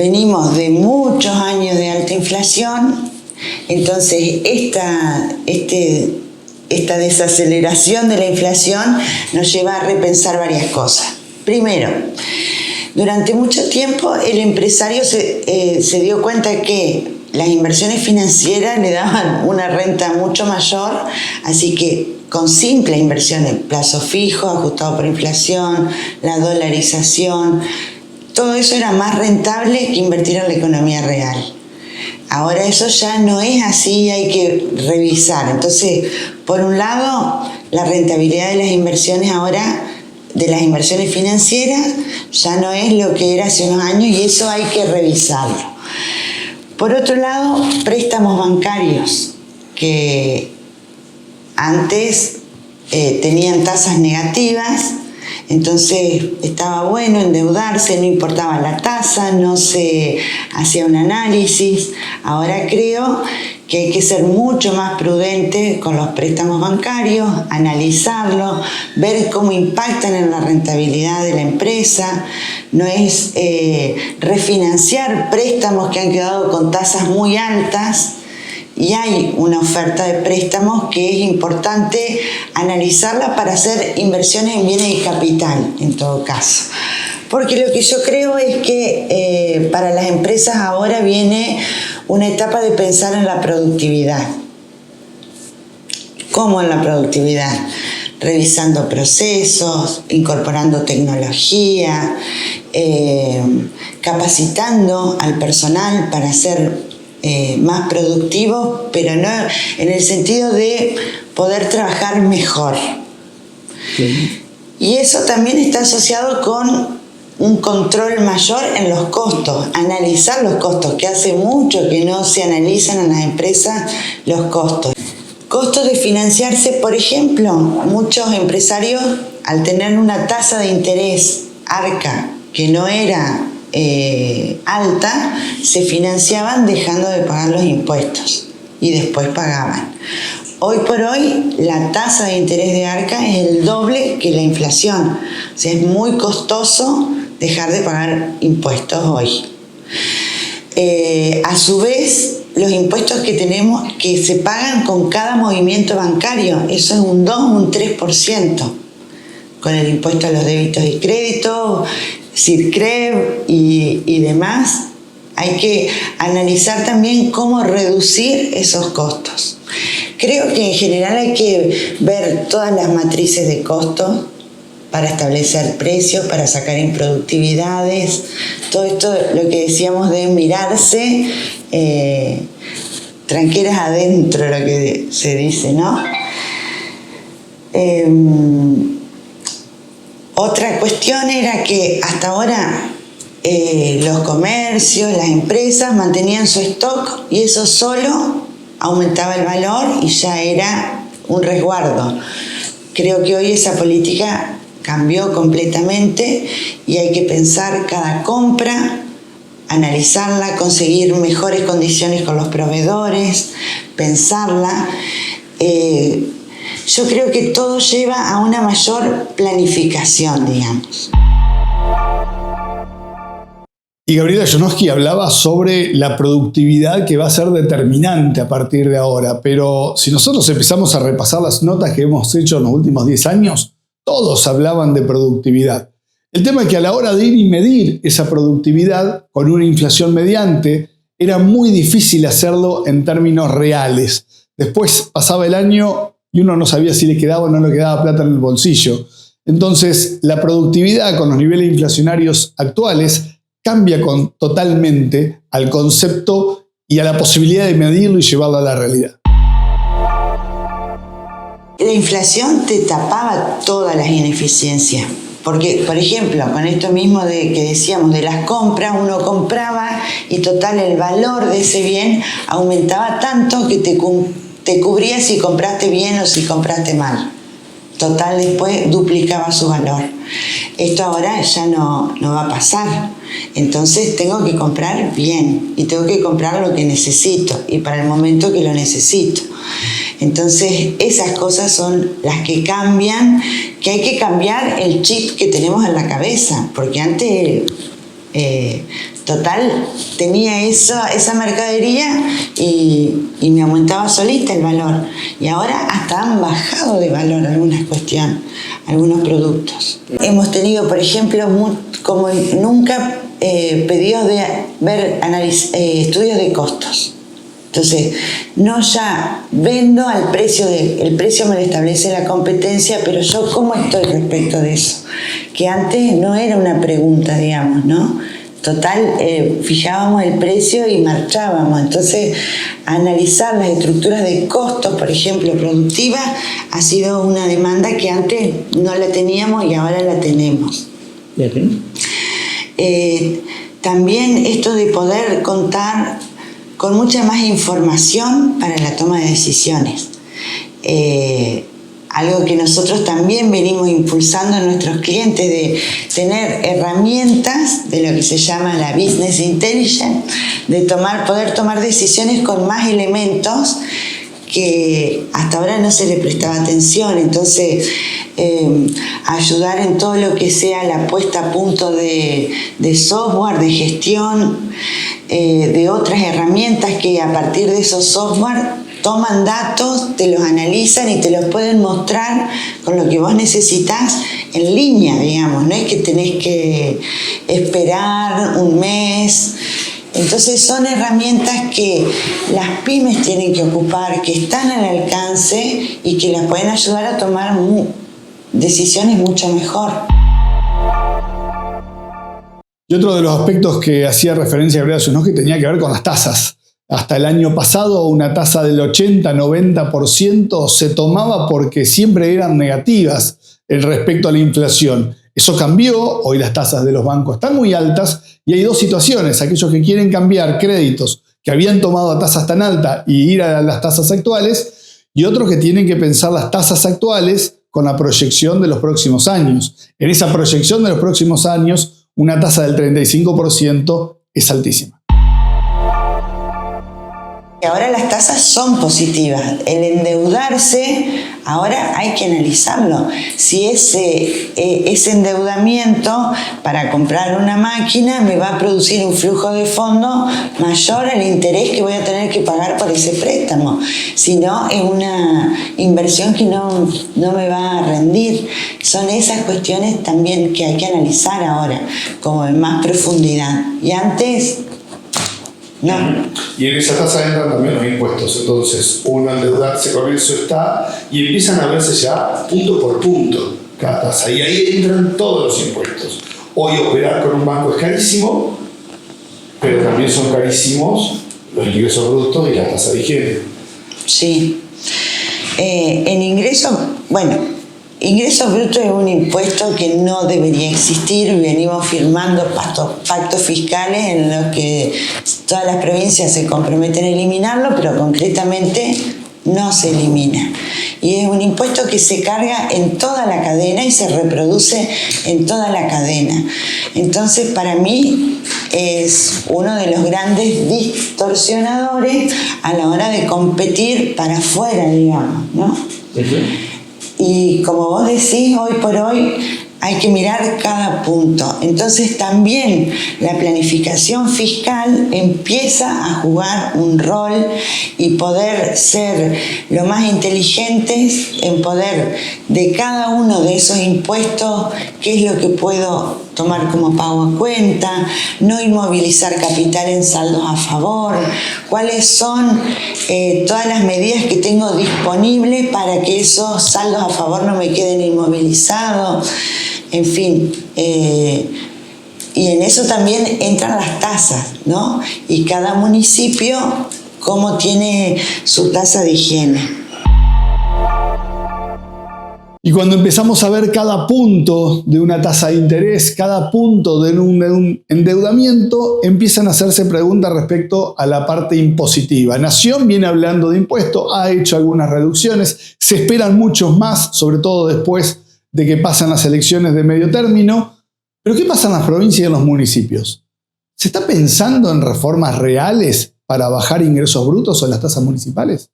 venimos de muchos años de alta inflación, entonces esta desaceleración de la inflación nos lleva a repensar varias cosas. Primero, durante mucho tiempo el empresario se dio cuenta que las inversiones financieras le daban una renta mucho mayor, así que con simples inversiones, plazo fijo, ajustado por inflación, la dolarización, todo eso era más rentable que invertir en la economía real. Ahora eso ya no es así, hay que revisar. Entonces, por un lado, la rentabilidad de las inversiones ahora, de las inversiones financieras, ya no es lo que era hace unos años y eso hay que revisarlo. Por otro lado, préstamos bancarios que antes tenían tasas negativas, entonces estaba bueno endeudarse, no importaba la tasa, no se hacía un análisis. Ahora creo que hay que ser mucho más prudente con los préstamos bancarios, analizarlos, ver cómo impactan en la rentabilidad de la empresa. No es refinanciar préstamos que han quedado con tasas muy altas. Y hay una oferta de préstamos que es importante analizarla para hacer inversiones en bienes de capital, en todo caso. Porque lo que yo creo es que para las empresas ahora viene una etapa de pensar en la productividad. ¿Cómo en la productividad? Revisando procesos, incorporando tecnología, capacitando al personal para ser más productivos, pero no en el sentido de poder trabajar mejor. Sí. Y eso también está asociado con un control mayor en los costos, analizar los costos, que hace mucho que no se analizan en las empresas los costos. Costos de financiarse, por ejemplo, muchos empresarios al tener una tasa de interés ARCA que no era alta, se financiaban dejando de pagar los impuestos y después pagaban. Hoy por hoy la tasa de interés de ARCA es el doble que la inflación, o sea, es muy costoso dejar de pagar impuestos hoy. A su vez, los impuestos que tenemos que se pagan con cada movimiento bancario, eso es un 2 o un 3%, con el impuesto a los débitos y créditos, CIRCREV y demás. Hay que analizar también cómo reducir esos costos. Creo que en general hay que ver todas las matrices de costos para establecer precios, para sacar improductividades, todo esto, lo que decíamos de mirarse tranqueras adentro, lo que se dice, ¿no? Otra cuestión era que hasta ahora los comercios, las empresas mantenían su stock y eso solo aumentaba el valor y ya era un resguardo. Creo que hoy esa política cambió completamente y hay que pensar cada compra, analizarla, conseguir mejores condiciones con los proveedores, pensarla. Yo creo que todo lleva a una mayor planificación, digamos. Y Gabriela Jonowski hablaba sobre la productividad que va a ser determinante a partir de ahora, pero si nosotros empezamos a repasar las notas que hemos hecho en los últimos 10 años, todos hablaban de productividad. El tema es que a la hora de ir y medir esa productividad con una inflación mediante, era muy difícil hacerlo en términos reales. Después pasaba el año y uno no sabía si le quedaba o no le quedaba plata en el bolsillo. Entonces, la productividad con los niveles inflacionarios actuales cambia totalmente al concepto y a la posibilidad de medirlo y llevarlo a la realidad. La inflación te tapaba todas las ineficiencias. Porque, por ejemplo, con esto mismo que decíamos de las compras, uno compraba y total el valor de ese bien aumentaba tanto que te cubría si compraste bien o si compraste mal. Total después duplicaba su valor. Esto ahora ya no va a pasar. Entonces tengo que comprar bien y tengo que comprar lo que necesito y para el momento que lo necesito. Entonces esas cosas son las que cambian, que hay que cambiar el chip que tenemos en la cabeza, porque antes total, tenía esa mercadería y me aumentaba solita el valor. Y ahora hasta han bajado de valor algunas cuestiones, algunos productos. Hemos tenido, por ejemplo, como nunca, pedidos de ver estudios de costos. Entonces, no ya vendo al precio, el precio me lo establece la competencia, pero yo cómo estoy respecto de eso. Que antes no era una pregunta, digamos, ¿no? Total, fijábamos el precio y marchábamos. Entonces, analizar las estructuras de costos, por ejemplo, productivas, ha sido una demanda que antes no la teníamos y ahora la tenemos. También esto de poder contar con mucha más información para la toma de decisiones. Algo que nosotros también venimos impulsando a nuestros clientes, de tener herramientas de lo que se llama la business intelligence, de poder tomar decisiones con más elementos que hasta ahora no se le prestaba atención. Entonces, ayudar en todo lo que sea la puesta a punto de software, de gestión, de otras herramientas que a partir de esos software toman datos, te los analizan y te los pueden mostrar con lo que vos necesitas en línea, digamos. No es que tenés que esperar un mes. Entonces son herramientas que las pymes tienen que ocupar, que están al alcance y que las pueden ayudar a tomar decisiones mucho mejor. Y otro de los aspectos que hacía referencia Gabriela Zunoski tenía que ver con las tasas. Hasta el año pasado una tasa del 80-90% se tomaba porque siempre eran negativas respecto a la inflación. Eso cambió, hoy las tasas de los bancos están muy altas y hay dos situaciones: aquellos que quieren cambiar créditos que habían tomado a tasas tan altas y ir a las tasas actuales, y otros que tienen que pensar las tasas actuales con la proyección de los próximos años. En esa proyección de los próximos años, una tasa del 35% es altísima. Ahora las tasas son positivas. El endeudarse, ahora hay que analizarlo. Si ese endeudamiento para comprar una máquina me va a producir un flujo de fondo mayor al interés que voy a tener que pagar por ese préstamo. Si no, es una inversión que no me va a rendir. Son esas cuestiones también que hay que analizar ahora, como en más profundidad. Y antes, no. Y en esa tasa entran también los impuestos. Entonces, uno endeudarse con eso está, y empiezan a verse ya punto por punto cada tasa. Y ahí entran todos los impuestos. Hoy operar con un banco es carísimo, pero también son carísimos los ingresos brutos y la tasa de higiene. Sí. En ingresos, ingresos brutos es un impuesto que no debería existir. Venimos firmando pactos fiscales en los que todas las provincias se comprometen a eliminarlo, pero concretamente no se elimina. Y es un impuesto que se carga en toda la cadena y se reproduce en toda la cadena. Entonces, para mí, es uno de los grandes distorsionadores a la hora de competir para afuera, digamos, ¿no? Y como vos decís, hoy por hoy hay que mirar cada punto. Entonces también la planificación fiscal empieza a jugar un rol y poder ser lo más inteligentes en poder de cada uno de esos impuestos, qué es lo que puedo tomar como pago a cuenta, no inmovilizar capital en saldos a favor, cuáles son todas las medidas que tengo disponibles para que esos saldos a favor no me queden inmovilizados. En fin, y en eso también entran las tasas, ¿no? Y cada municipio cómo tiene su tasa de higiene. Y cuando empezamos a ver cada punto de una tasa de interés, cada punto de un endeudamiento, empiezan a hacerse preguntas respecto a la parte impositiva. Nación viene hablando de impuestos, ha hecho algunas reducciones, se esperan muchos más, sobre todo después de que pasan las elecciones de medio término. Pero ¿qué pasa en las provincias y en los municipios? ¿Se está pensando en reformas reales para bajar ingresos brutos o las tasas municipales?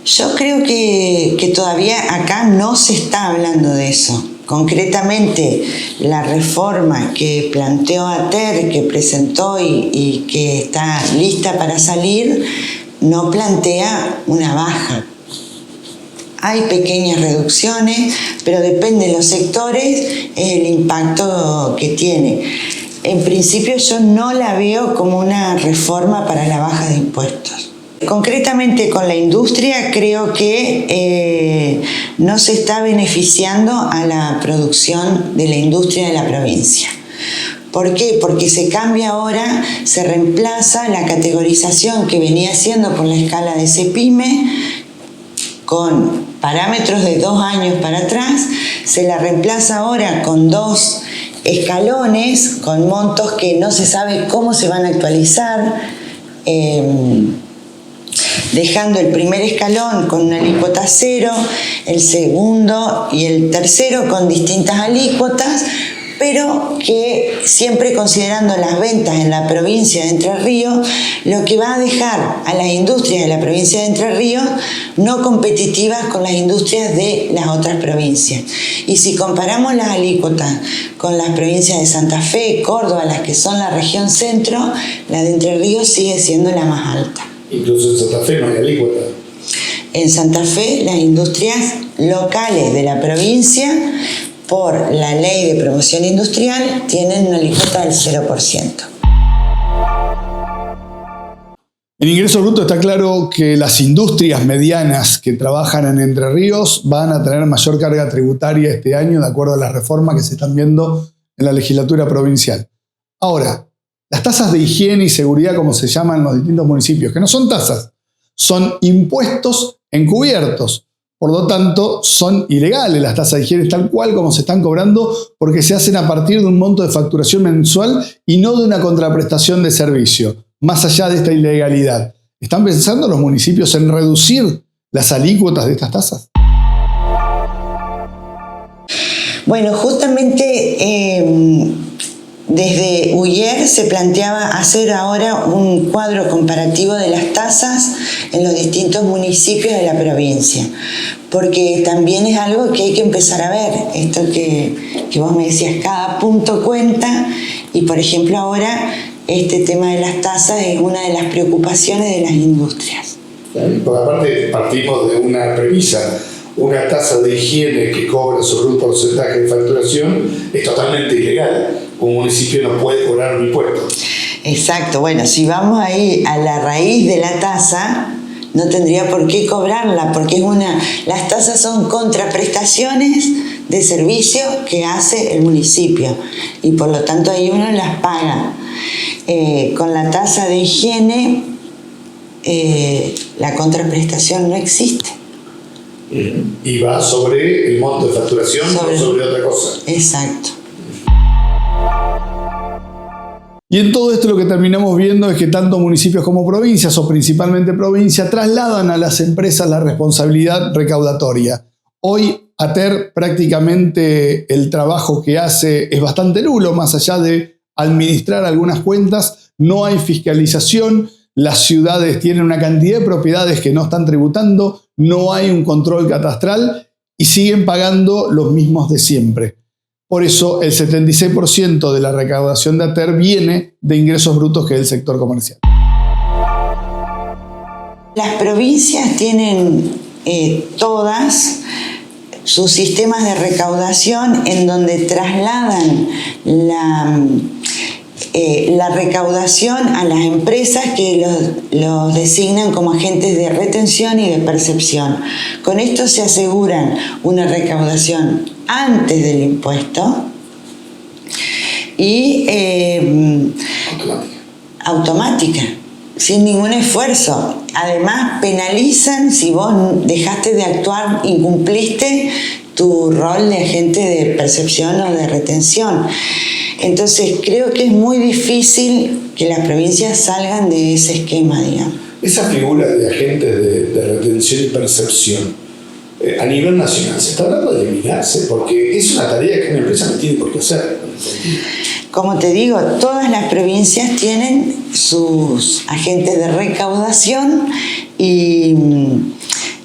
Yo creo que todavía acá no se está hablando de eso. Concretamente, la reforma que planteó ATER, que presentó y que está lista para salir, no plantea una baja. Hay pequeñas reducciones, pero depende de los sectores el impacto que tiene. En principio yo no la veo como una reforma para la baja de impuestos. Concretamente con la industria creo que no se está beneficiando a la producción de la industria de la provincia. ¿Por qué? Porque se cambia ahora, se reemplaza la categorización que venía haciendo por la escala de CEPIME con parámetros de 2 años para atrás, se la reemplaza ahora con 2 escalones, con montos que no se sabe cómo se van a actualizar, dejando el primer escalón con una alícuota 0, el segundo y el tercero con distintas alícuotas, pero que siempre considerando las ventas en la provincia de Entre Ríos, lo que va a dejar a las industrias de la provincia de Entre Ríos no competitivas con las industrias de las otras provincias. Y si comparamos las alícuotas con las provincias de Santa Fe, Córdoba, las que son la región centro, la de Entre Ríos sigue siendo la más alta. Incluso en Santa Fe no hay alícuota. En Santa Fe, las industrias locales de la provincia, por la ley de promoción industrial, tienen una alícuota del 0%. En ingreso bruto está claro que las industrias medianas que trabajan en Entre Ríos van a tener mayor carga tributaria este año, de acuerdo a las reformas que se están viendo en la legislatura provincial. Ahora, las tasas de higiene y seguridad, como se llaman en los distintos municipios, que no son tasas, son impuestos encubiertos. Por lo tanto, son ilegales las tasas de higiene tal cual como se están cobrando, porque se hacen a partir de un monto de facturación mensual y no de una contraprestación de servicio, más allá de esta ilegalidad. ¿Están pensando los municipios en reducir las alícuotas de estas tasas? Bueno, justamente desde UIER se planteaba hacer ahora un cuadro comparativo de las tasas en los distintos municipios de la provincia, porque también es algo que hay que empezar a ver, esto que vos me decías, cada punto cuenta, y por ejemplo ahora este tema de las tasas es una de las preocupaciones de las industrias. Porque aparte partimos de una premisa. Una tasa de higiene que cobra sobre un porcentaje de facturación es totalmente ilegal. Un municipio no puede cobrar un impuesto. Exacto. Bueno, si vamos ahí a la raíz de la tasa, no tendría por qué cobrarla, porque las tasas son contraprestaciones de servicios que hace el municipio y por lo tanto ahí uno las paga. Con la tasa de higiene, la contraprestación no existe. Y va sobre el monto de facturación, no sobre otra cosa. Exacto. Y en todo esto lo que terminamos viendo es que tanto municipios como provincias, o principalmente provincias, trasladan a las empresas la responsabilidad recaudatoria. Hoy ATER prácticamente el trabajo que hace es bastante nulo, más allá de administrar algunas cuentas, no hay fiscalización. Las ciudades tienen una cantidad de propiedades que no están tributando, no hay un control catastral y siguen pagando los mismos de siempre. Por eso el 76% de la recaudación de ATER viene de ingresos brutos, que es el sector comercial. Las provincias tienen todas sus sistemas de recaudación en donde trasladan la recaudación a las empresas que los designan como agentes de retención y de percepción. Con esto se aseguran una recaudación antes del impuesto y automática, sin ningún esfuerzo. Además, penalizan si vos dejaste de actuar, incumpliste tu rol de agente de percepción o de retención. Entonces, creo que es muy difícil que las provincias salgan de ese esquema, digamos. Esa figura de agentes de retención y percepción, a nivel nacional, ¿se está hablando de eliminarse? Porque es una tarea que una empresa no tiene por qué hacer. Como te digo, todas las provincias tienen sus agentes de recaudación y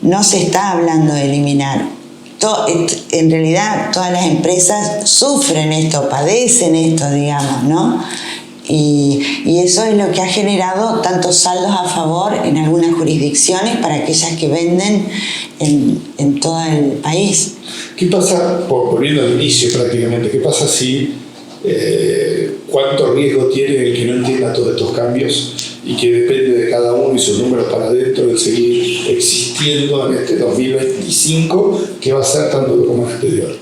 no se está hablando de eliminar. en realidad todas las empresas sufren esto, padecen esto, digamos, ¿no? Y eso es lo que ha generado tantos saldos a favor en algunas jurisdicciones para aquellas que venden en todo el país. ¿Qué pasa, volviendo al inicio prácticamente, qué pasa si cuánto riesgo tiene el que no entienda todos estos cambios y que depende de cada uno y sus números para adentro de seguir existiendo en este 2025, que va a ser tan duro como el exterior?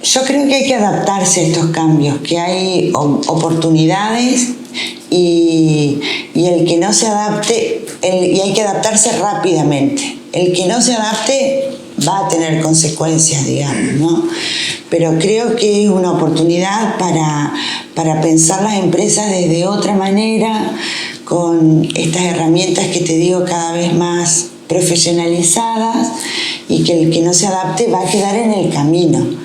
Yo creo que hay que adaptarse a estos cambios, que hay oportunidades y el que no se adapte, y hay que adaptarse rápidamente. El que no se adapte va a tener consecuencias, digamos, ¿no? Pero creo que es una oportunidad para pensar las empresas desde otra manera, con estas herramientas que te digo cada vez más profesionalizadas, y que el que no se adapte va a quedar en el camino.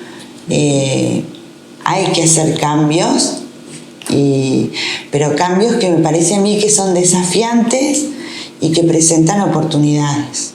Hay que hacer cambios, pero cambios que me parece a mí que son desafiantes y que presentan oportunidades.